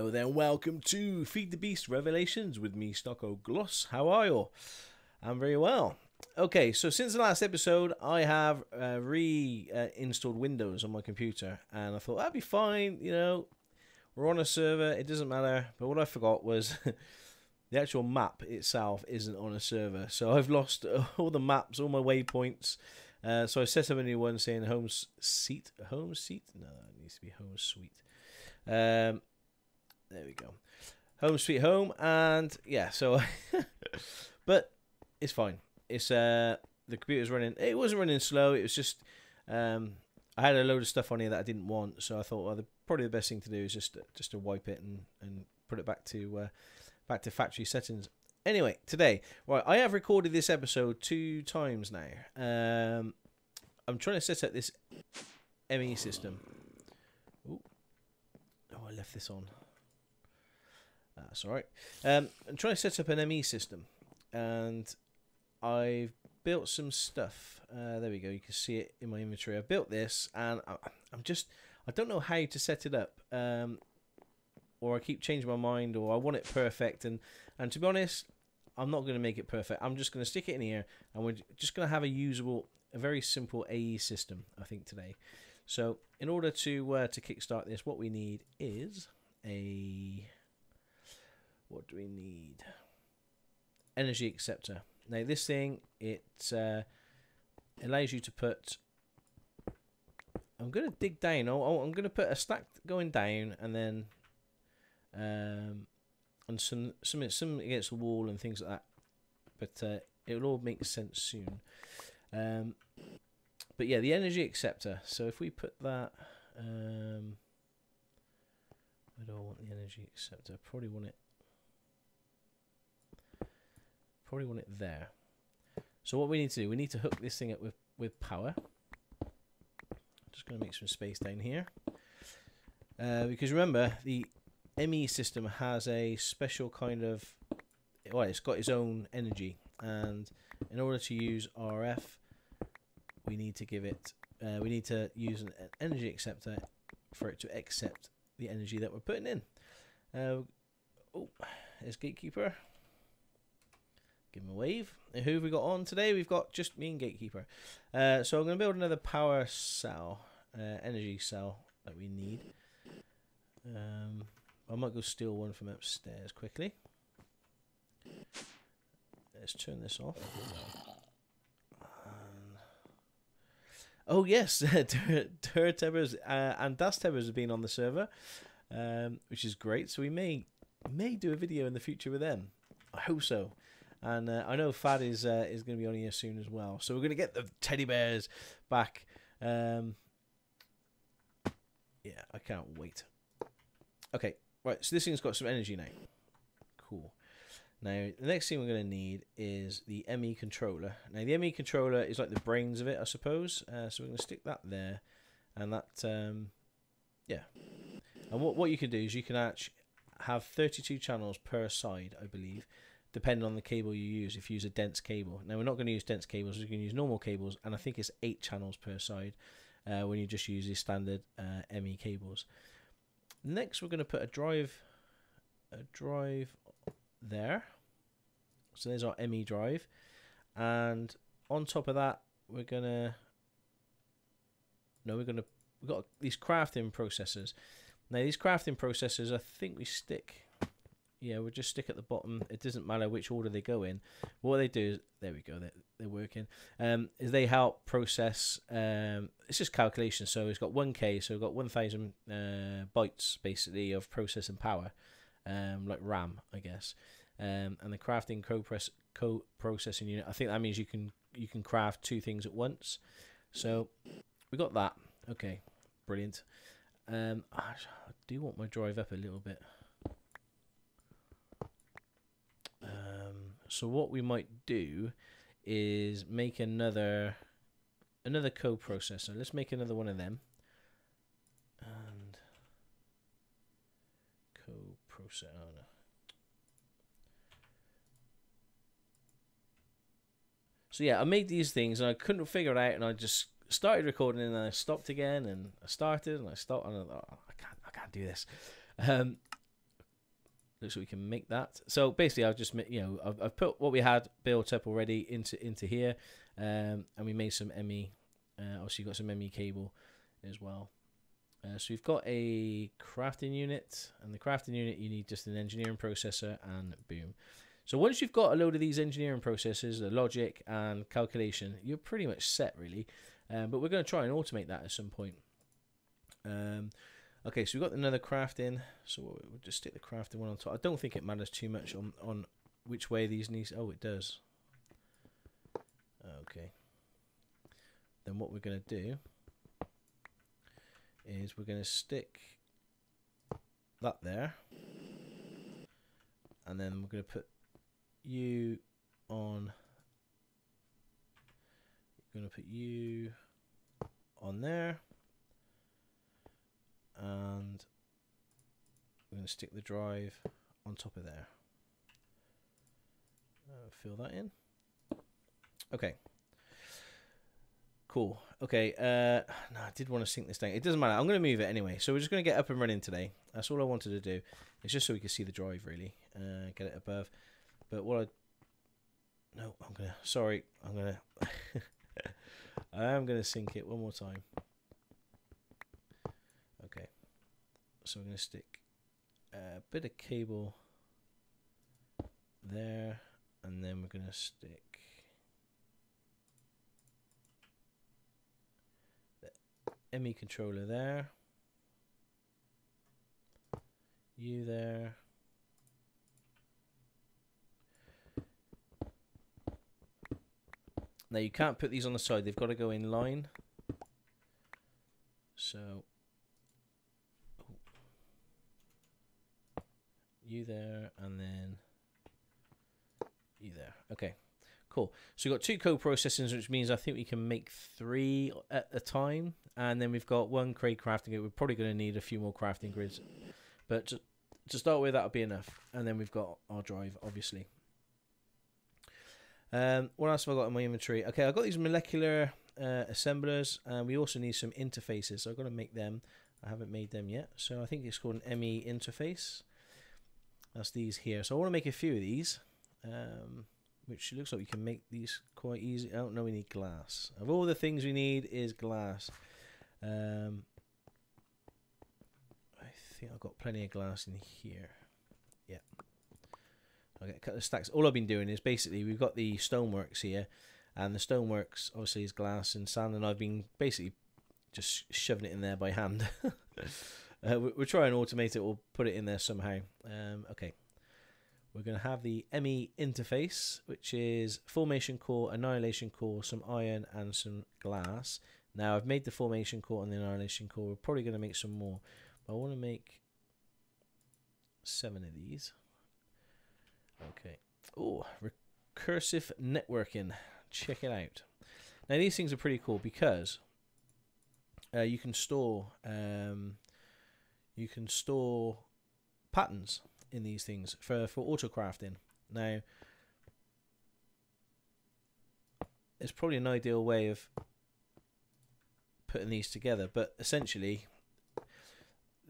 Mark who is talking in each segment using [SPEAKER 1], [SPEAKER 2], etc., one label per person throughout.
[SPEAKER 1] Hello there, and welcome to Feed the Beast Revelations with me, Stockoglaws. How are you? I'm very well. Okay, so since the last episode, I have reinstalled Windows on my computer, and I thought that'd be fine. You know, we're on a server; it doesn't matter. But what I forgot was the actual map itself isn't on a server, so I've lost all the maps, all my waypoints. So I set up a new one saying home seat. Home seat? No, it needs to be home suite. There we go. Home sweet home, and yeah, so but it's fine. It's the computer's running. It wasn't running slow, it was just I had a load of stuff on here that I didn't want, so I thought, well, probably the best thing to do is just to wipe it and put it back to factory settings. Anyway, today, right, I have recorded this episode 2 times now. I'm trying to set up this ME system. Ooh. Oh, I left this on. That's all right. I'm trying to set up an ME system, and I've built some stuff. There we go. You can see it in my inventory. I built this, and I don't know how to set it up, or I keep changing my mind, or I want it perfect. And to be honest, I'm not going to make it perfect. I'm just going to stick it in here, and we're just going to have a very simple AE system, I think, today. So in order to kickstart this, what we need is what do we need? Energy acceptor. Now this thing, it allows you to put, I'm going to dig down. I'm going to put a stack going down, and then and some against the wall and things like that. But it will all make sense soon. But yeah, the energy acceptor. So if we put that, where do I want the energy acceptor? Probably want it there. So what we need to do, we need to hook this thing up with power. Just going to make some space down here, because remember, the ME system has a special kind of, well, it's got its own energy, and in order to use RF, we need to give it, we need to use an energy acceptor for it to accept the energy that we're putting in. Oh, there's Gatekeeper. Give him a wave. And who have we got on today? We've got just me and Gatekeeper. So I'm going to build another power cell, energy cell that we need. I might go steal one from upstairs quickly. Let's turn this off. Oh yes, Turtebers and Dastebers have been on the server, which is great. So we may do a video in the future with them. I hope so. And I know Fad is going to be on here soon as well. So we're going to get the teddy bears back. Yeah, I can't wait. Okay, right. So this thing's got some energy now. Cool. Now the next thing we're going to need is the ME controller. Now the ME controller is like the brains of it, I suppose. So we're going to stick that there, and that yeah. And what you can do is you can actually have 32 channels per side, I believe, depending on the cable you use. If you use a dense cable. Now we're not going to use dense cables. We're going to use normal cables, and I think it's 8 channels per side when you just use the standard ME cables. Next, we're going to put a drive there. So there's our ME drive, and on top of that, we've got these crafting processors. Now these crafting processors, I think we stick. Yeah, we'll just stick at the bottom. It doesn't matter which order they go in. What they do is, there we go, they're working. Is they help process. It's just calculation. So it's got 1K, so we've got 1,000 bytes basically of processing power, like RAM, I guess. And the crafting co-processing unit. I think that means you can craft 2 things at once. So we got that. Okay, brilliant. I do want my drive up a little bit. So what we might do is make another co-processor. Let's make another one of them. And co-processor. Oh, no. So yeah, I made these things and I couldn't figure it out, and I just started recording and I stopped again, and I started and I stopped, and I thought, oh, I can't do this. looks like we can make that. So basically, I've just I've put what we had built up already into here, and we made some ME. Obviously, got some ME cable as well. So we've got a crafting unit, and the crafting unit you need just an engineering processor, and boom. So once you've got a load of these engineering processes, the logic and calculation, you're pretty much set really. But we're going to try and automate that at some point. Okay, so we've got another crafting, so we'll just stick the crafting one on top. I don't think it matters too much on which way these need. Oh, it does. Okay. Then what we're going to do is we're going to stick that there, and then we're going to put you on. We're going to put you on there, and we're going to stick the drive on top of there. Fill that in. Okay. Cool. Okay. No, I did want to sync this thing. It doesn't matter. I'm going to move it anyway. So we're just going to get up and running today. That's all I wanted to do. It's just so we can see the drive really. Get it above. But what I... No, I'm going to... Sorry. I'm going to... I am going to sync it one more time. Okay. So we're going to stick a bit of cable there. And then we're going to stick... ME controller there, you there, now you can't put these on the side, they've got to go in line, so you there and then you there. Okay, cool. So we've got 2 co-processors, which means I think we can make 3 at a time. And then we've got 1 crate crafting grid. We're probably going to need a few more crafting grids. But to start with, that'll be enough. And then we've got our drive, obviously. What else have I got in my inventory? Okay, I've got these molecular assemblers. And we also need some interfaces. So I've got to make them. I haven't made them yet. So I think it's called an ME interface. That's these here. So I want to make a few of these. Which looks like we can make these quite easy. I don't know, we need glass. Of all the things we need is glass. I think I've got plenty of glass in here. Yeah. Okay, a couple of stacks. All I've been doing is basically we've got the stoneworks here, and the stoneworks obviously is glass and sand, and I've been basically just shoving it in there by hand. We'll try and automate it or put it in there somehow. Okay. We're going to have the ME interface, which is formation core, annihilation core, some iron, and some glass. Now, I've made the formation core and the annihilation core. We're probably going to make some more. But I want to make 7 of these. Okay. Oh, recursive networking. Check it out. Now, these things are pretty cool because you can store patterns in these things for autocrafting. Now, it's probably an ideal way of putting these together, but essentially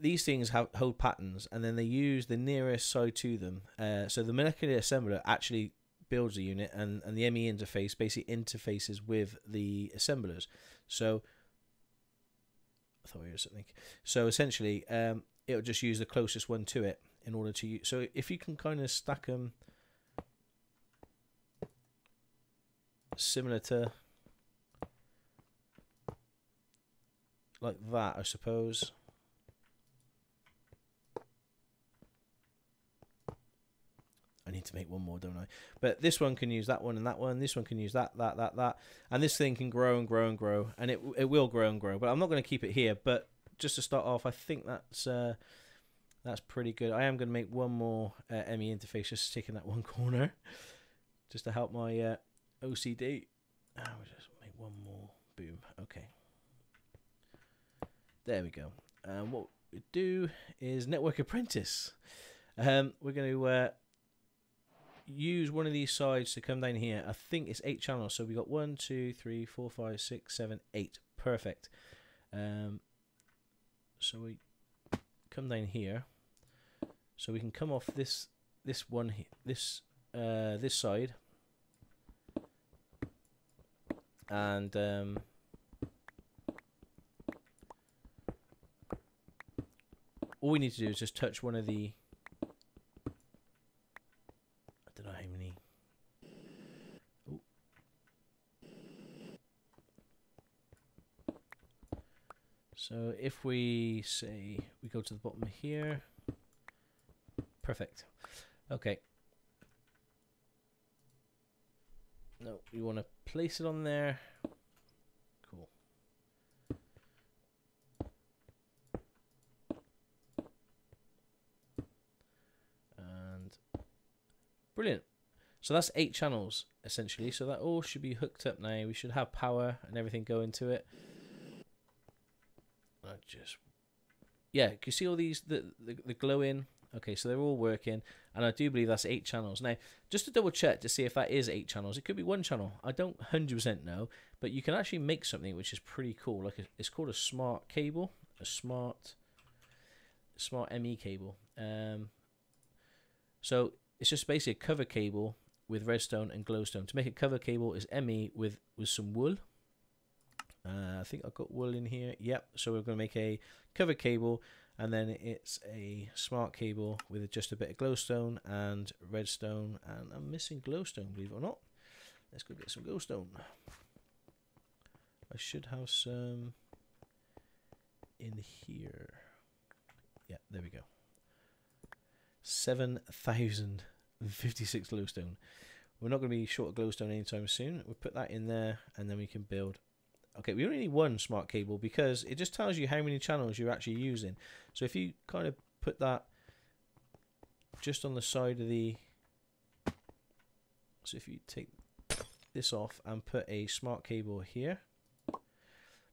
[SPEAKER 1] these things hold patterns, and then they use the nearest side to them. So the molecular assembler actually builds a unit, and the ME interface basically interfaces with the assemblers. So I thought we were something. So essentially, it'll just use the closest one to it in order to use. So if you can kind of stack them similar to like that, I suppose. I need to make one more, don't I? But this one can use that one and that one. This one can use that. And this thing can grow and grow and grow. And it will grow and grow. But I'm not going to keep it here. But just to start off, I think that's pretty good. I am going to make one more ME interface, just stick in that one corner, just to help my OCD. We'll just make one more. Boom. Okay. There we go. What we do is Network Apprentice. We're going to use one of these sides to come down here. I think it's 8 channels, so we got 1, 2, 3, 4, 5, 6, 7, 8. Perfect. So we come down here. So we can come off this one this side, and all we need to do is just touch one of the, I don't know how many. Ooh. So if we say we go to the bottom here, perfect. Okay. No, we want to place it on there. Cool. And brilliant. So that's 8 channels essentially. So that all should be hooked up now. We should have power and everything going to it. Yeah, can you see all these the glowing? Okay, so they're all working, and I do believe that's 8 channels. Now, just to double check to see if that is 8 channels, it could be 1 channel. I don't 100% know, but you can actually make something which is pretty cool. Like it's called a smart cable, a smart ME cable. So it's just basically a cover cable with redstone and glowstone. To make a cover cable is ME with some wool. I think I've got wool in here. Yep. So we're going to make a cover cable, and then it's a smart cable with just a bit of glowstone and redstone. And I'm missing glowstone, believe it or not. Let's go get some glowstone. I should have some in here. Yeah, there we go. 7,056 glowstone. We're not going to be short of glowstone anytime soon. We'll put that in there, and then we can build. Okay, we only need 1 smart cable because it just tells you how many channels you're actually using. So if you kind of put that just on the side of the... So if you take this off and put a smart cable here.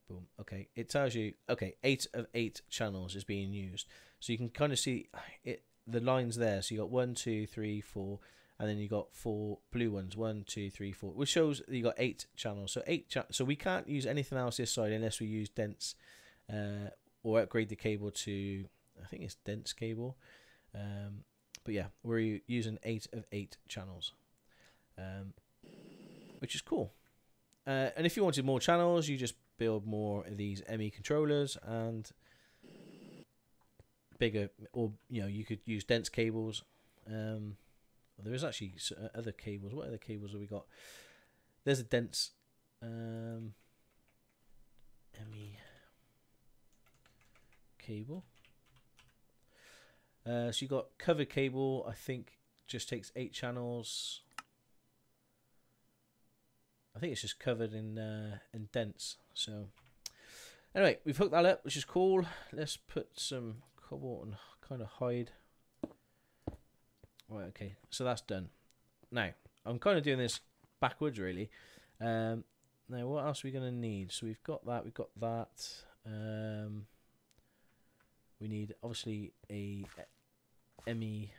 [SPEAKER 1] Boom. Okay, it tells you, okay, 8 of 8 channels is being used. So you can kind of see it, the lines there. So you got 1, 2, 3, 4... and then you got 4 blue ones, 1, 2, 3, 4, which shows you got 8 channels. So so we can't use anything else this side unless we use dense, or upgrade the cable to, I think it's dense cable. But yeah, we're using 8 of 8 channels, which is cool. And if you wanted more channels, you just build more of these ME controllers and bigger, or you could use dense cables. There is actually other cables. What other cables have we got? There's a dense ME cable. So you got cover cable. I think just takes 8 channels. I think it's just covered in dense. So anyway, we've hooked that up, which is cool. Let's put some cobalt and kind of hide. Right, okay, so that's done. Now, I'm kind of doing this backwards, really. Now, what else are we going to need? So we've got that, we need, obviously, a ME.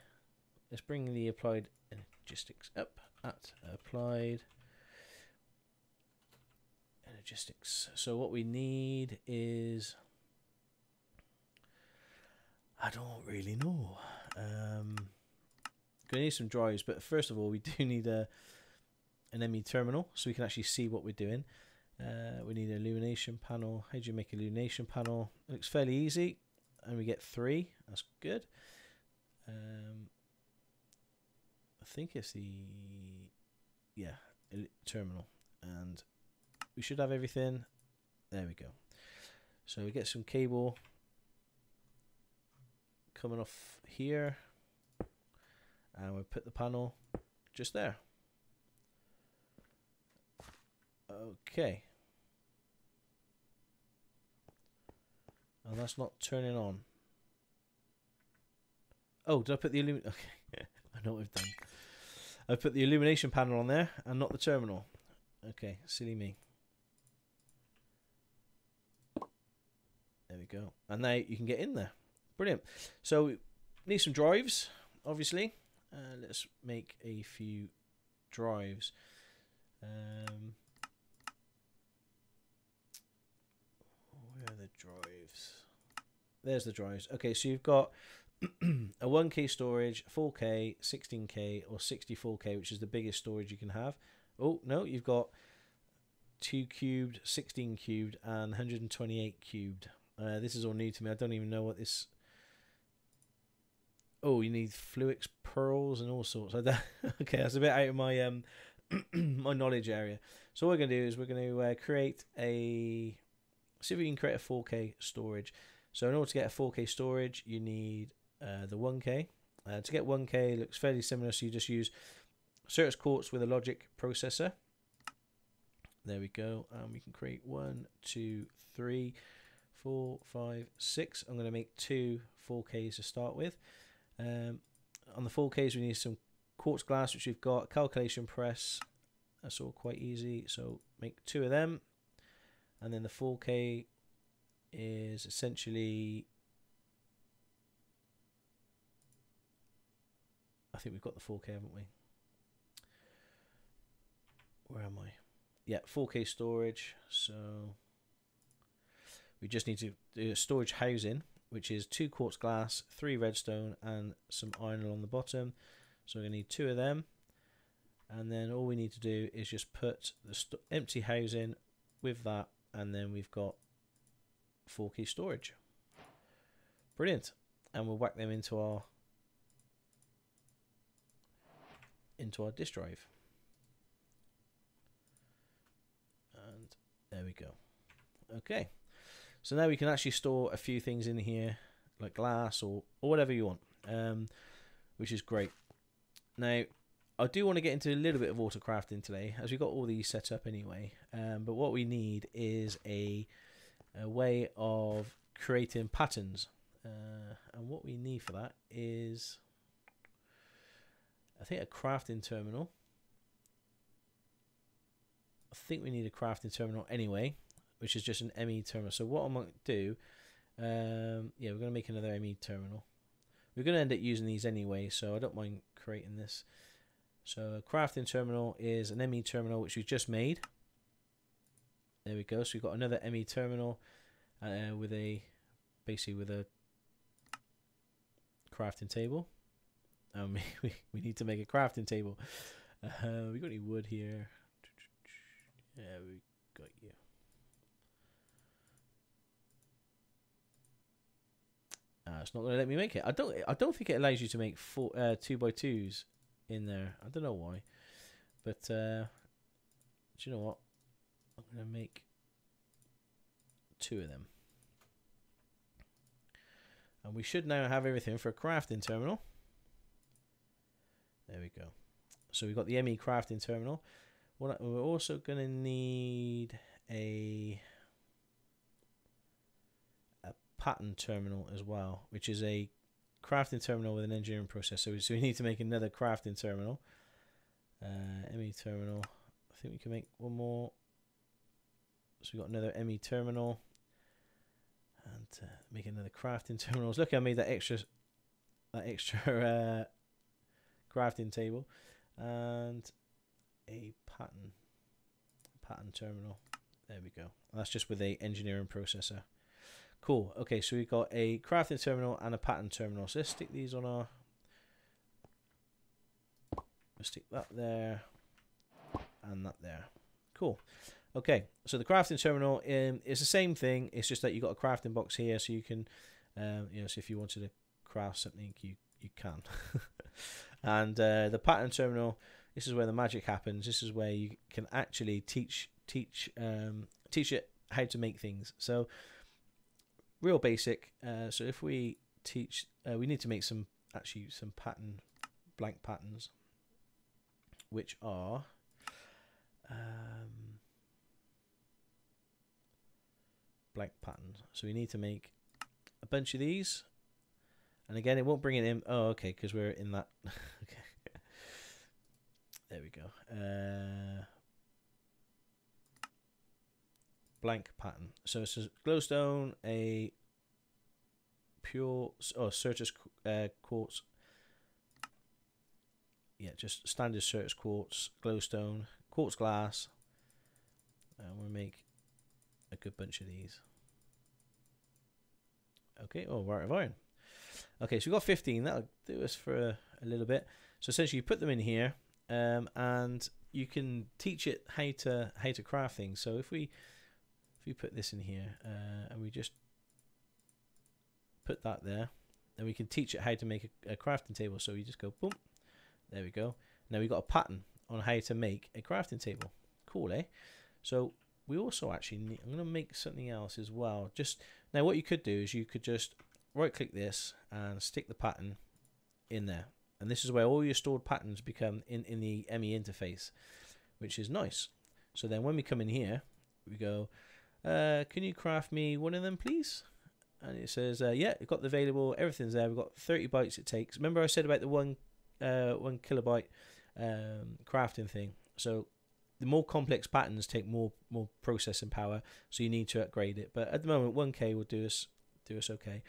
[SPEAKER 1] Let's bring the applied energistics up at applied energistics. So what we need is... I don't really know. Gonna need some drives, but first of all we do need an ME terminal so we can actually see what we're doing. We need an illumination panel. How do you make an illumination panel? It looks fairly easy, and we get 3. That's good. I think it's the terminal, and we should have everything. There we go. So we get some cable coming off here. And we'll put the panel just there. Okay. And that's not turning on. Oh, did I put the Okay, I know what I've done. I put the illumination panel on there and not the terminal. Okay, silly me. There we go. And now you can get in there. Brilliant. So we need some drives, obviously. Let's make a few drives. Where are the drives? There's the drives. Okay, so you've got a 1K storage, 4K, 16K, or 64K, which is the biggest storage you can have. Oh, no, you've got 2 cubed, 16 cubed, and 128 cubed. This is all new to me. I don't even know what this... Oh, you need Fluix pearls and all sorts. Okay, that's a bit out of my my knowledge area. So what we're going to do is we're going to create a... See if we can create a 4K storage. So in order to get a 4K storage, you need the 1K. To get 1K, it looks fairly similar. So you just use Certus Quartz with a logic processor. There we go. And we can create 1, 2, 3, 4, 5, 6. I'm going to make 2 4Ks to start with. On the 4Ks, we need some quartz glass, which we've got. Calculation press. That's all quite easy. So make 2 of them. And then the 4K is essentially... I think we've got the 4K, haven't we? Where am I? Yeah, 4K storage. So we just need to do a storage housing, which is 2 quartz glass, 3 redstone, and some iron along the bottom. So we're going to need 2 of them. And then all we need to do is just put the empty housing with that, and then we've got 4K storage. Brilliant. And we'll whack them into our disk drive. And there we go. Okay. So now we can actually store a few things in here, like glass or whatever you want, which is great. Now, I do want to get into a little bit of autocrafting today, as we've got all these set up anyway. But what we need is a way of creating patterns. And what we need for that is, I think, a crafting terminal. I think we need a crafting terminal anyway, which is just an ME terminal. So what I might do, yeah, we're going to make another ME terminal. We're going to end up using these anyway, so I don't mind creating this. So a crafting terminal is an ME terminal, which we've just made. There we go. So we've got another ME terminal with a, basically with a crafting table. We need to make a crafting table. We got any wood here? Yeah, we got you. It's not going to let me make it. I don't think it allows you to make 2x2s in there. I don't know why, but do you know what? I'm going to make 2 of them, and we should now have everything for a crafting terminal. There we go. So we've got the ME crafting terminal. We're also going to need a pattern terminal as well, which is a crafting terminal with an engineering process. So we need to make another crafting terminal. ME terminal. I think we can make one more. So we got another ME terminal, and make another crafting terminal. Look, I made that extra crafting table, and a pattern terminal. There we go. And that's just with a engineering processor. Cool. Okay, so we've got a crafting terminal and a pattern terminal. So let's stick these on our... Let's stick that there and that there. Cool. Okay, so the crafting terminal is the same thing. It's just that you've got a crafting box here, so you can, you know, so if you wanted to craft something, you can. And the pattern terminal, this is where the magic happens. This is where you can actually teach it how to make things. So real basic. So if we teach, we need to make some blank patterns, which are blank patterns. So we need to make a bunch of these, and again, it won't bring it in. Oh, okay, because we're in that. Okay, there we go. Blank pattern. So it's a glowstone, a pure Certus quartz. Yeah, just standard Certus quartz, glowstone, quartz glass. And we'll make a good bunch of these. Okay, oh, we're out of iron. Okay, so we've got 15. That'll do us for a little bit. So essentially, you put them in here, and you can teach it how to craft things. So if we put this in here, and we just put that there, then we can teach it how to make a crafting table. So you just go boom, there we go. Now we've got a pattern on how to make a crafting table. Cool, eh? So we also actually need, I'm going to make something else as well. Just now, what you could do is you could just right click this and stick the pattern in there, and this is where all your stored patterns become in the ME interface, which is nice. So then when we come in here, we go, can you craft me one of them, please? And it says, yeah, we've got the available, everything's there. We've got 30 bytes it takes. Remember I said about the 1 kilobyte crafting thing? So the more complex patterns take more processing power, so you need to upgrade it. But at the moment, 1K will do us okay.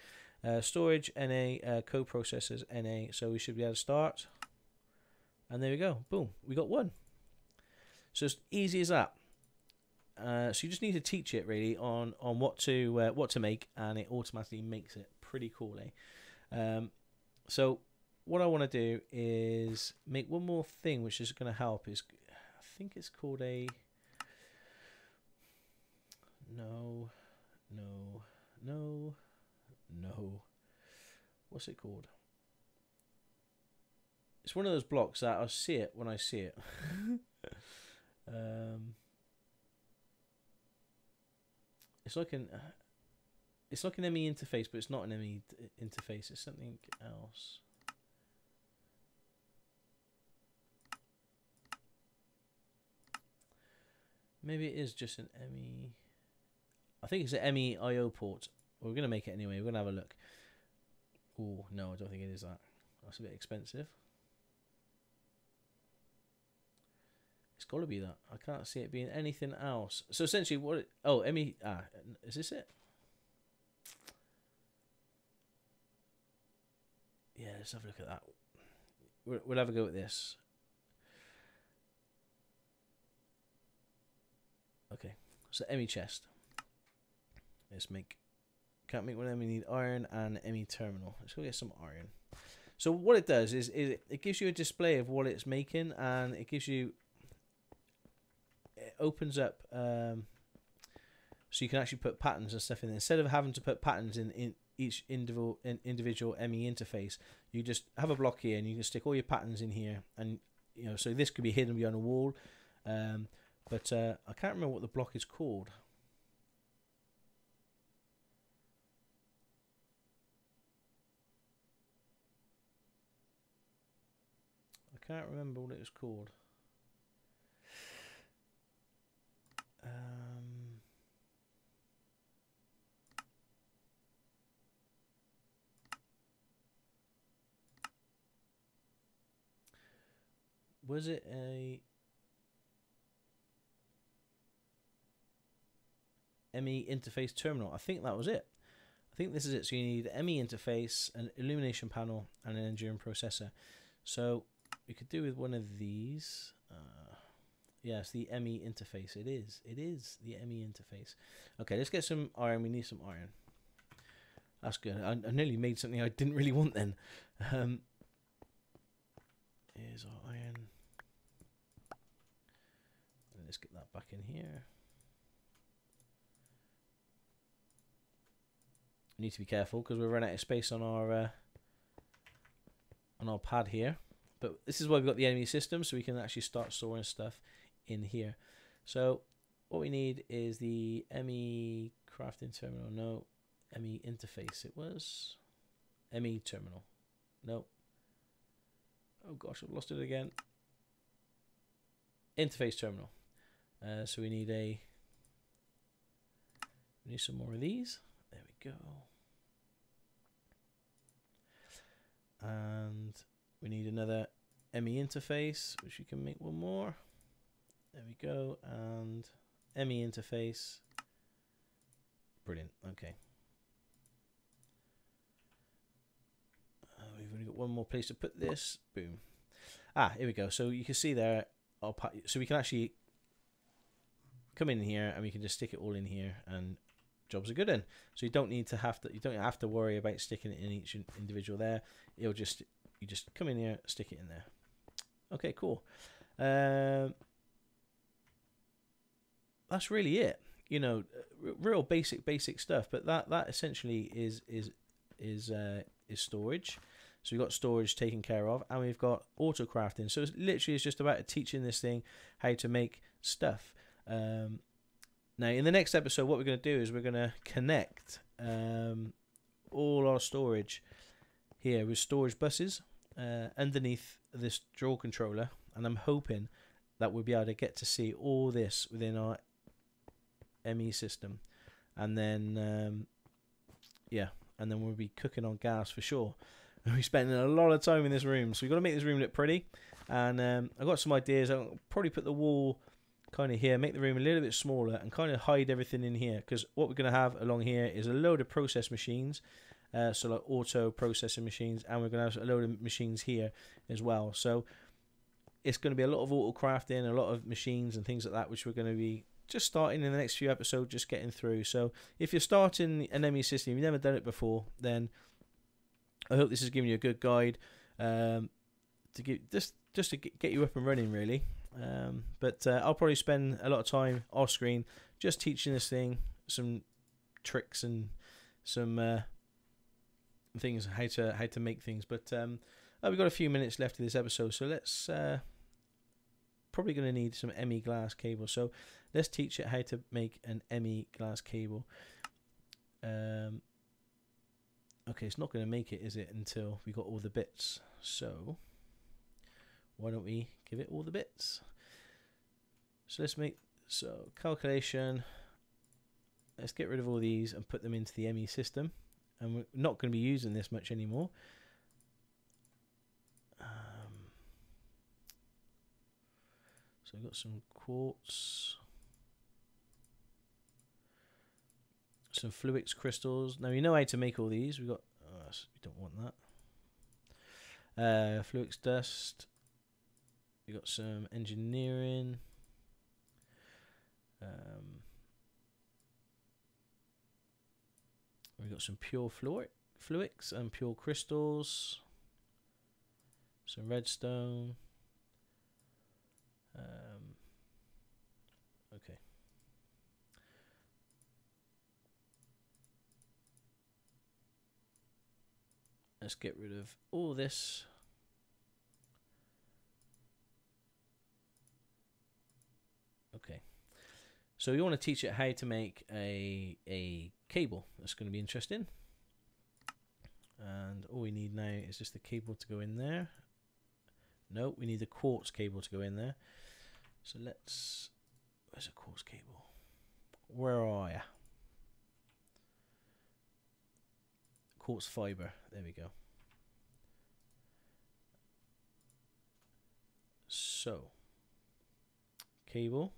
[SPEAKER 1] Storage NA, co-processors NA, so we should be able to start. And there we go, boom, we got one. So it's easy as that. So you just need to teach it really on what to make, and it automatically makes it. Pretty cool, eh? So what I want to do is make one more thing, which is going to help. Is I think it's called a no. What's it called? It's one of those blocks that I see it when I see it. It's like an ME interface, but it's not an ME interface. It's something else. Maybe it is just an ME. I think it's an ME IO port. We're gonna make it anyway. We're gonna have a look. Oh no, I don't think it is that. That's a bit expensive. It's got to be that. I can't see it being anything else. So essentially, what? ME. Is this it? Yeah, let's have a look at that. We'll have a go at this. Okay, so ME chest. Let's make. Can't make one of them. We need iron and ME terminal. Let's go get some iron. So what it does is it gives you a display of what it's making, and it gives you. It opens up so you can actually put patterns and stuff in there. Instead of having to put patterns in each individual ME interface, you just have a block here and you can stick all your patterns in here, and so this could be hidden behind a wall, but I can't remember what the block is called. I can't remember what it was called. Was it a ME interface terminal? I think that was it. I think this is it. So you need an ME interface, an illumination panel, and an enduring processor. So we could do with one of these. Yes, the ME interface. It is the ME interface. Okay, let's get some iron. We need some iron. That's good. I nearly made something I didn't really want then. Here's our iron. And let's get that back in here. Need to be careful because we're running out of space on our pad here. But this is why we've got the enemy system, so we can actually start storing stuff in here. So what we need is the ME crafting terminal. No, ME interface. It was ME terminal. No. Oh gosh, I've lost it again. Interface terminal. So we need some more of these. There we go. And we need another ME interface, which we can make one more. There we go. And ME interface. Brilliant. Okay. We've only got one more place to put this. Boom. Here we go. So you can see there. So we can actually come in here and we can just stick it all in here, and jobs are good in. So you don't have to worry about sticking it in each individual there. You just come in here, stick it in there. Okay, cool. That's really it. You know, real basic stuff. But that essentially is storage. So we've got storage taken care of, and we've got autocrafting. So it's literally just about teaching this thing how to make stuff. Now, in the next episode, what we're going to do is we're going to connect all our storage here with storage buses underneath this draw controller, and I'm hoping that we'll be able to get to see all this within our ME system, and then and then we'll be cooking on gas for sure. We're spending a lot of time in this room, so we've got to make this room look pretty. And I've got some ideas. I'll probably put the wall kind of here, make the room a little bit smaller, and kind of hide everything in here, because what we're going to have along here is a load of process machines, so like auto processing machines, and we're going to have a load of machines here as well. So it's going to be a lot of auto crafting, a lot of machines and things like that, which we're going to be just starting in the next few episodes, just getting through. So if you're starting an ME system, you've never done it before, then I hope this is giving you a good guide to give just to get you up and running, really. But I'll probably spend a lot of time off screen just teaching this thing some tricks and some things, how to make things. But we've got a few minutes left of this episode, so let's probably going to need some ME glass cable. So let's teach it how to make an ME glass cable. Okay, it's not going to make it, is it, until we got all the bits. So why don't we give it all the bits? So let's make calculation. Let's get rid of all these and put them into the ME system. And we're not going to be using this much anymore. So we've got some quartz, some Fluix crystals. Now you know how to make all these. We've got we don't want that. Fluix dust. We got some engineering. We got some pure Fluix and pure crystals. Some redstone. Okay. Let's get rid of all this. Okay. So you want to teach it how to make a cable. That's going to be interesting. And all we need now is just the cable to go in there. No, we need the quartz cable to go in there. So let's... Where's a quartz cable? Where are you? Quartz fiber. There we go. So, cable.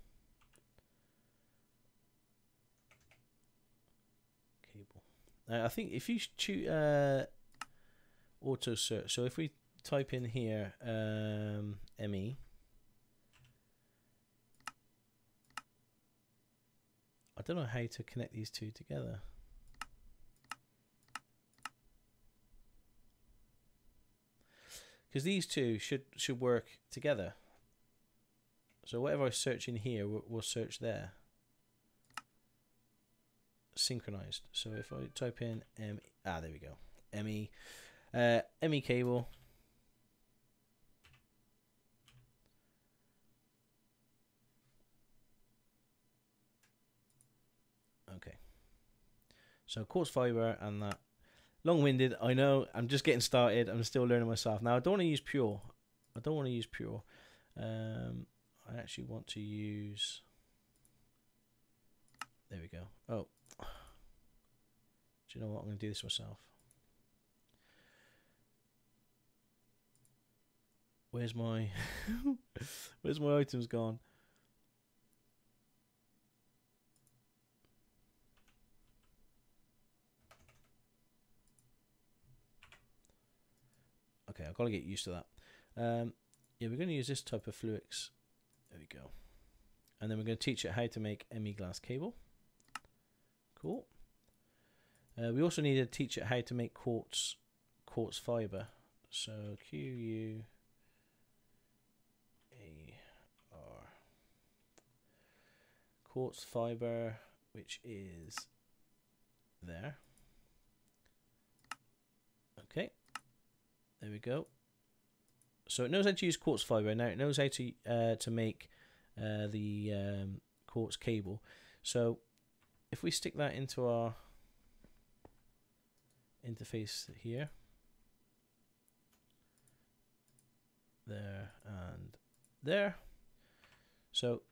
[SPEAKER 1] I think if you choose auto search, so if we type in here ME, I don't know how to connect these two together. Because these two should work together. So whatever I search in here, we'll search there. Synchronized. So if I type in there we go, ME cable. Okay, so quartz fiber and that. Long-winded, I know. I'm just getting started. I'm still learning myself. Now I don't want to use pure. I actually want to use, there we go. Oh, do you know what? I'm going to do this myself. Where's my where's my items gone? Okay, I've got to get used to that. Yeah, we're going to use this type of Fluix. There we go. And then we're going to teach it how to make ME glass cable. Cool. We also need to teach it how to make quartz fiber. So QUAR quartz fiber, which is there. Okay, there we go. So it knows how to use quartz fiber. Now it knows how to make the quartz cable. So if we stick that into our interface here, there and there. So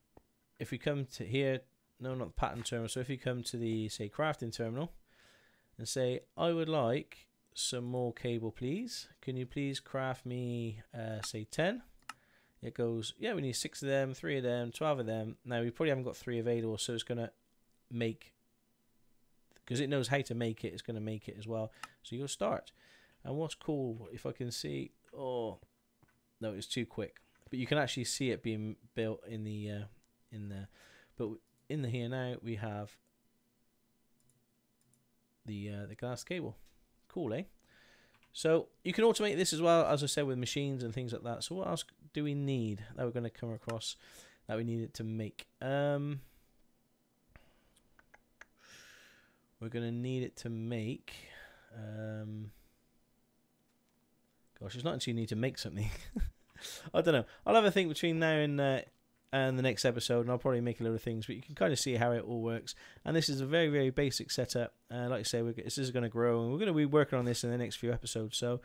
[SPEAKER 1] if we come to here, no, not the pattern terminal. So if you come to the, say, crafting terminal and say, I would like some more cable, please. Can you please craft me, say, 10? It goes, yeah, we need 6 of them, 3 of them, 12 of them. Now, we probably haven't got 3 available, so it's going to make, because it knows how to make it, it's going to make it as well. So you'll start. And what's cool, if I can see, oh, no, it's too quick. But you can actually see it being built in the, but in the here now, we have the glass cable. Cool, eh? So you can automate this as well, as I said, with machines and things like that. So what else do we need that we're going to come across that we need it to make? We're going to need it to make. Gosh, it's not until you need to make something. I don't know. I'll have a think between now and the next episode, and I'll probably make a load of things, but you can kind of see how it all works. And this is a very, very basic setup. Like I say, this is going to grow, and we're going to be working on this in the next few episodes. So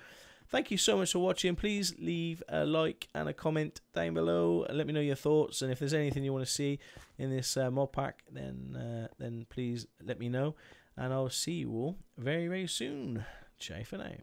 [SPEAKER 1] thank you so much for watching. Please leave a like and a comment down below and let me know your thoughts, and if there's anything you want to see in this mod pack, then please let me know, and I'll see you all very, very soon. Ciao for now.